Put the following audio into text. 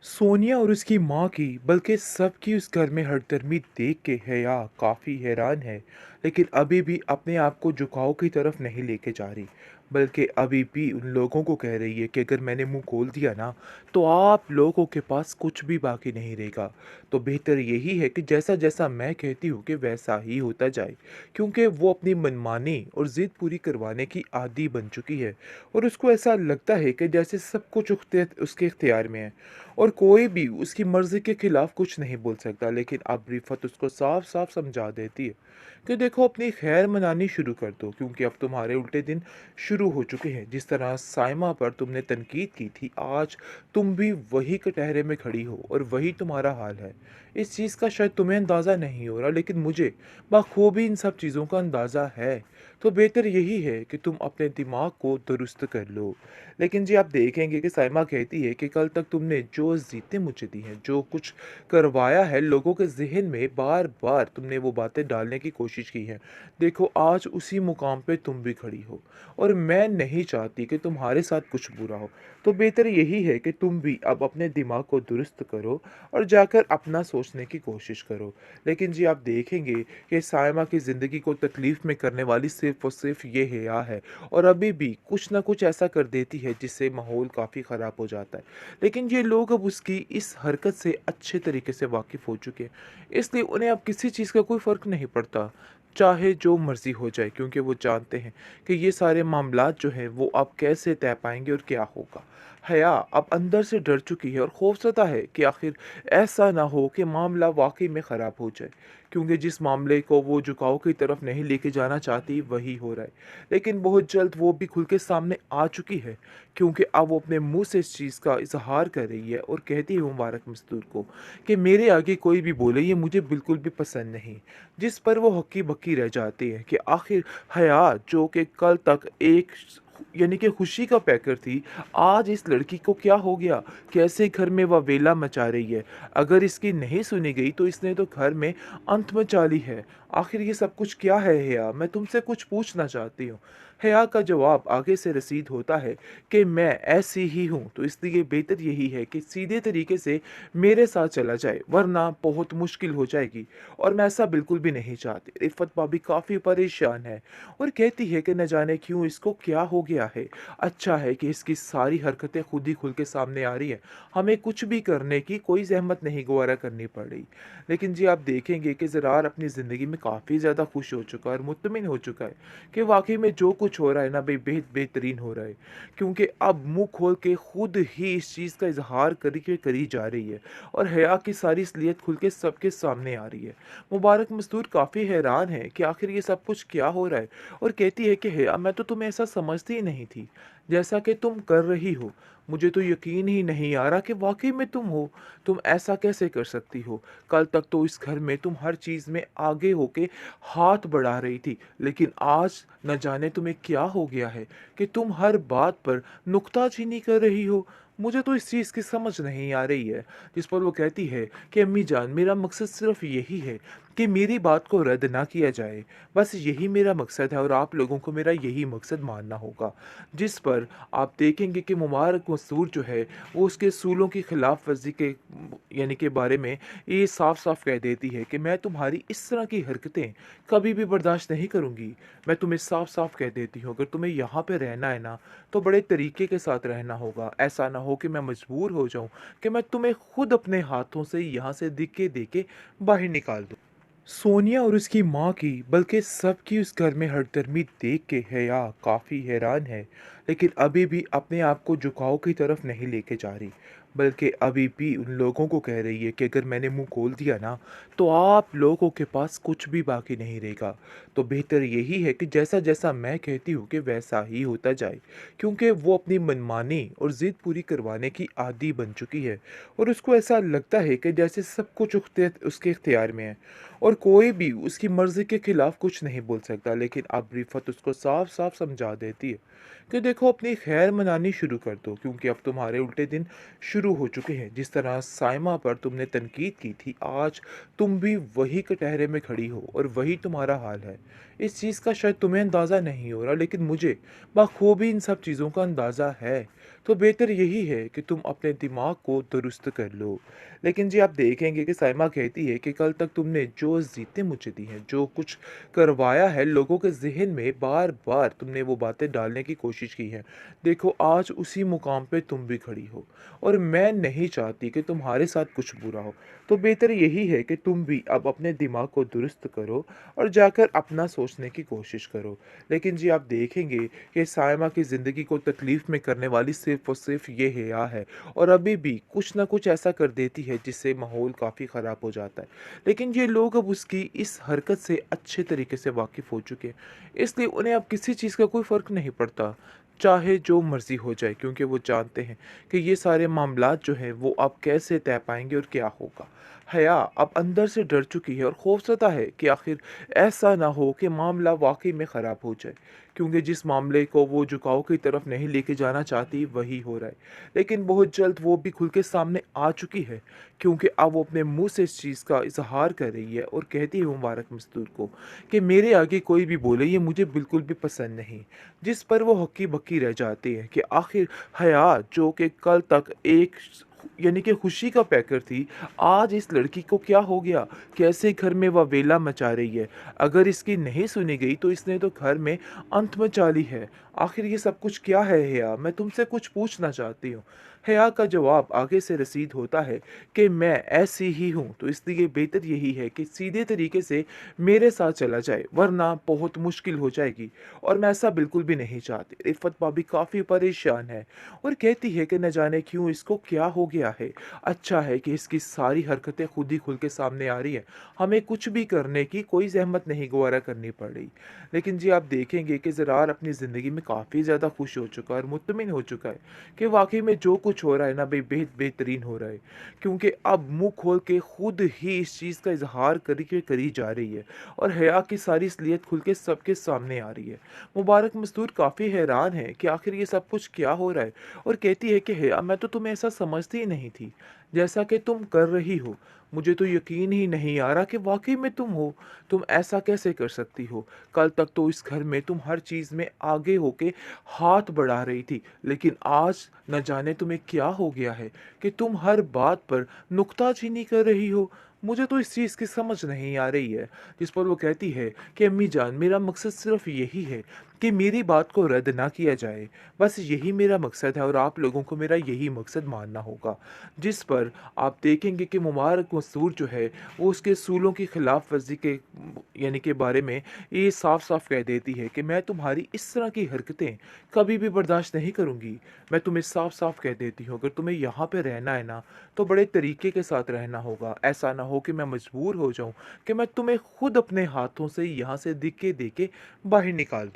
सोनिया और उसकी माँ की बल्कि सबकी उस घर में हड़दर्मी देख के हया काफ़ी हैरान है। लेकिन अभी भी अपने आप को झुकाव की तरफ नहीं लेके जा रही, बल्कि अभी भी उन लोगों को कह रही है कि अगर मैंने मुंह खोल दिया ना, तो आप लोगों के पास कुछ भी बाकी नहीं रहेगा। तो बेहतर यही है कि जैसा जैसा मैं कहती हूँ कि वैसा ही होता जाए, क्योंकि वो अपनी मनमानी और ज़िद पूरी करवाने की आदी बन चुकी है। और उसको ऐसा लगता है कि जैसे सब कुछ उसके इख्तियार में है और कोई भी उसकी मर्ज़ी के खिलाफ कुछ नहीं बोल सकता। लेकिन अब रिफ़त उसको साफ-साफ समझा देती है कि देखो, अपनी खैर मनानी शुरू कर दो, क्योंकि अब तुम्हारे उल्टे दिन शुरू हो चुके हैं। जिस तरह साइमा पर तुमने तनकीद की थी, आज तुम भी वही कटहरे में खड़ी हो और वही तुम्हारा हाल है। इस चीज़ का शायद तुम्हें अंदाज़ा नहीं हो रहा, लेकिन मुझे बखूबी इन सब चीज़ों का अंदाज़ा है। तो बेहतर यही है कि तुम अपने दिमाग को दुरुस्त कर लो। लेकिन जी, आप देखेंगे कि साइमा कहती है कि कल तक तुमने जो जीतें मुझे दी हैं, जो कुछ करवाया है लोगों के ज़हन में, बार-बार तुमने वो बातें डालने की कोशिश की है। देखो, आज उसी मुकाम पे तुम भी खड़ी हो और मैं नहीं चाहती कि तुम्हारे साथ कुछ बुरा हो। तो बेहतर यही है कि तुम भी अब अपने दिमाग को दुरुस्त करो और जाकर अपना सोचने की कोशिश करो। लेकिन जी, आप देखेंगे कि साइमा की ज़िंदगी को तकलीफ़ में करने वाली सिर्फ़ और सिर्फ़ ये हया है। और अभी भी कुछ न कुछ ऐसा कर देती है जिससे माहौल काफ़ी ख़राब हो जाता है। लेकिन ये लोग अब उसकी इस हरकत से अच्छे तरीके से वाकिफ़ हो चुके हैं, इसलिए उन्हें अब किसी चीज़ का कोई फ़र्क नहीं पड़ता, चाहे जो मर्ज़ी हो जाए, क्योंकि वो जानते हैं कि ये सारे मामलात जो हैं वो अब कैसे तय पाएँगे और क्या होगा। हया अब अंदर से डर चुकी है और खौफ़ज़दा है कि आखिर ऐसा ना हो कि मामला वाक़ई में ख़राब हो जाए, क्योंकि जिस मामले को वो झुकाव की तरफ नहीं लेके जाना चाहती, वही हो रहा है। लेकिन बहुत जल्द वो भी खुल के सामने आ चुकी है, क्योंकि अब वो अपने मुँह से इस चीज़ का इज़हार कर रही है और कहती है मुबारक मस्तूर को कि मेरे आगे कोई भी बोले, ये मुझे बिल्कुल भी पसंद नहीं। जिस पर वो हक्की-बक्की रह जाती है कि आखिर हया, जो कि कल तक एक यानी कि खुशी का पैकर थी, आज इस लड़की को क्या हो गया? कैसे घर में ववेला मचा रही है? अगर इसकी नहीं सुनी गई तो इसने तो घर में अंत मचा ली है। आखिर ये सब कुछ क्या है हया? मैं तुमसे कुछ पूछना चाहती हूँ। हया का जवाब आगे से रसीद होता है कि मैं ऐसी ही हूँ, तो इसलिए बेहतर यही है कि सीधे तरीके से मेरे साथ चला जाए, वरना बहुत मुश्किल हो जाएगी और मैं ऐसा बिल्कुल भी नहीं चाहती। रिफ़त भाभी काफ़ी परेशान है और कहती है कि न जाने क्यों इसको क्या हो गया है। अच्छा है कि इसकी सारी हरकतें खुद ही खुल के सामने आ रही हैं। हमें कुछ भी करने की कोई ज़हमत नहीं गवारा करनी पड़ रही। लेकिन जी, आप देखेंगे कि ज़रार अपनी ज़िंदगी में काफ़ी ज़्यादा खुश हो चुका है और मुत्तमिन हो चुका है कि वाक़ई में जो कुछ हो रहा है ना भई, बेहतरीन हो रहा है। क्योंकि अब मुँह खोल के खुद ही इस चीज़ का इज़हार करी जा रही है और हया की सारी असलियत खुल के सबके सामने आ रही है। मुबारक मस्तूर काफ़ी हैरान है कि आखिर ये सब कुछ क्या हो रहा है और कहती है कि हया, मैं तो तुम्हें ऐसा समझती ही नहीं थी, जैसा कि तुम कर रही हो। मुझे तो यकीन ही नहीं आ रहा कि वाक़ई में तुम हो। तुम ऐसा कैसे कर सकती हो? कल तक तो इस घर में तुम हर चीज़ में आगे होके हाथ बढ़ा रही थी, लेकिन आज न जाने तुम्हें क्या हो गया है कि तुम हर बात पर नुक्ताचीनी कर रही हो। मुझे तो इस चीज़ की समझ नहीं आ रही है। जिस पर वो कहती है कि अम्मी जान, मेरा मकसद सिर्फ़ यही है कि मेरी बात को रद्द ना किया जाए। बस यही मेरा मकसद है और आप लोगों को मेरा यही मकसद मानना होगा। जिस पर आप देखेंगे कि मुबारक मस्तूर जो है, वो उसके असूलों की खिलाफ वर्जी के यानी के बारे में ये साफ-साफ कह देती है कि मैं तुम्हारी इस तरह की हरकतें कभी भी बर्दाश्त नहीं करूँगी। मैं तुम्हें साफ-साफ कह देती हूँ, अगर तुम्हें यहाँ पे रहना है ना, तो बड़े तरीके के साथ रहना होगा। ऐसा ना हो कि मैं मजबूर हो जाऊँ कि मैं तुम्हें खुद अपने हाथों से यहाँ से धक्के दे के बाहर निकाल दूँ। सोनिया और उसकी माँ की बल्कि सबकी उस घर में हड़दर्मी देख के हया काफ़ी हैरान है। लेकिन अभी भी अपने आप को झुकाव की तरफ नहीं लेके जा रही, बल्कि अभी भी उन लोगों को कह रही है कि अगर मैंने मुंह खोल दिया ना, तो आप लोगों के पास कुछ भी बाकी नहीं रहेगा। तो बेहतर यही है कि जैसा जैसा मैं कहती हूँ कि वैसा ही होता जाए, क्योंकि वो अपनी मनमानी और ज़िद पूरी करवाने की आदी बन चुकी है और उसको ऐसा लगता है कि जैसे सब कुछ उसके इख्तियार में है और कोई भी उसकी मर्ज़ी के खिलाफ कुछ नहीं बोल सकता। लेकिन अब रिफ़त उसको साफ-साफ समझा देती है कि देखो, अपनी खैर मनानी शुरू कर दो, क्योंकि अब तुम्हारे उल्टे दिन शुरू हो चुके हैं। जिस तरह साइमा पर तुमने तनकीद की थी, आज तुम भी वही कटहरे में खड़ी हो और वही तुम्हारा हाल है। इस चीज़ का शायद तुम्हें अंदाज़ा नहीं हो रहा, लेकिन मुझे बखूबी इन सब चीज़ों का अंदाज़ा है। तो बेहतर यही है कि तुम अपने दिमाग को दुरुस्त कर लो। लेकिन जी आप देखेंगे कि साइमा कहती है कि कल तक तुमने जो जीतें मुझे दी हैं, जो कुछ करवाया है लोगों के ज़हन में बार-बार तुमने वो बातें डालने की कोशिश की है। देखो आज उसी मुकाम पे तुम भी खड़ी हो और मैं नहीं चाहती कि तुम्हारे साथ कुछ बुरा हो। तो बेहतर यही है कि तुम भी अब अपने दिमाग को दुरुस्त करो और जाकर अपना सोचने की कोशिश करो। लेकिन जी आप देखेंगे कि साइमा की ज़िंदगी को तकलीफ़ में करने वाली सिर्फ़ और सिर्फ़ ये हिया है और अभी भी कुछ न कुछ ऐसा कर देती है जिससे माहौल काफ़ी ख़राब हो जाता है। लेकिन ये लोग अब उसकी इस हरकत से अच्छे तरीके से वाकिफ़ हो चुके हैं, इसलिए उन्हें अब किसी चीज़ का कोई फ़र्क नहीं पड़ता, चाहे जो मर्ज़ी हो जाए, क्योंकि वो जानते हैं कि ये सारे मामलात जो हैं वो अब कैसे तय पाएँगे और क्या होगा। हया अब अंदर से डर चुकी है और खौफ़ज़दा है कि आखिर ऐसा ना हो कि मामला वाक़ई में ख़राब हो जाए, क्योंकि जिस मामले को वो झुकाव की तरफ नहीं लेके जाना चाहती वही हो रहा है। लेकिन बहुत जल्द वो भी खुल के सामने आ चुकी है, क्योंकि अब वो अपने मुँह से इस चीज़ का इज़हार कर रही है और कहती है मुबारक मस्तूर को कि मेरे आगे कोई भी बोले ये मुझे बिल्कुल भी पसंद नहीं। जिस पर वो हक्की-बक्की रह जाती है कि आखिर हया जो कि कल तक एक यानी कि खुशी का पैकर थी, आज इस लड़की को क्या हो गया? कैसे घर में ववेला मचा रही है? अगर इसकी नहीं सुनी गई तो इसने तो घर में अंत मचा ली है। आखिर ये सब कुछ क्या है हया? मैं तुमसे कुछ पूछना चाहती हूँ। हया का जवाब आगे से रसीद होता है कि मैं ऐसी ही हूँ, तो इसलिए बेहतर यही है कि सीधे तरीके से मेरे साथ चला जाए, वरना बहुत मुश्किल हो जाएगी और मैं ऐसा बिल्कुल भी नहीं चाहती। रिफ़त भाभी काफ़ी परेशान है और कहती है कि न जाने क्यों इसको क्या हो गया है। अच्छा है कि इसकी सारी हरकतें खुद ही खुल के सामने आ रही हैं। हमें कुछ भी करने की कोई ज़हमत नहीं गवारा करनी पड़ रही। लेकिन जी आप देखेंगे कि ज़रार अपनी ज़िंदगी में काफ़ी ज़्यादा खुश हो चुका है और मुत्तमिन हो चुका है कि वाक़ई में जो कुछ हो रहा है ना भई बेहतरीन हो रहा है। क्योंकि अब मुँह खोल के खुद ही इस चीज़ का इज़हार करी जा रही है और हया की सारी असलियत खुल के सबके सामने आ रही है। मुबारक मस्तूर काफ़ी हैरान है कि आखिर ये सब कुछ क्या हो रहा है और कहती है कि हया मैं तो तुम्हें ऐसा समझती ही नहीं थी, जैसा कि तुम कर रही हो। मुझे तो यकीन ही नहीं आ रहा कि वाक़ई में तुम हो। तुम ऐसा कैसे कर सकती हो? कल तक तो इस घर में तुम हर चीज़ में आगे होके हाथ बढ़ा रही थी, लेकिन आज न जाने तुम्हें क्या हो गया है कि तुम हर बात पर नुक्ताचीनी कर रही हो। मुझे तो इस चीज़ की समझ नहीं आ रही है। जिस पर वो कहती है कि अम्मी जान मेरा मकसद सिर्फ़ यही है कि मेरी बात को रद्द ना किया जाए। बस यही मेरा मकसद है और आप लोगों को मेरा यही मकसद मानना होगा। जिस पर आप देखेंगे कि मुबारक मस्तूर जो है वो उसके असूलों की खिलाफ वर्जी के यानी के बारे में ये साफ-साफ कह देती है कि मैं तुम्हारी इस तरह की हरकतें कभी भी बर्दाश्त नहीं करूँगी। मैं तुम्हें साफ-साफ कह देती हूँ अगर तुम्हें यहाँ पे रहना है ना तो बड़े तरीके के साथ रहना होगा। ऐसा ना हो कि मैं मजबूर हो जाऊँ कि मैं तुम्हें खुद अपने हाथों से यहाँ से धक्के दे के बाहर निकाल दूँ।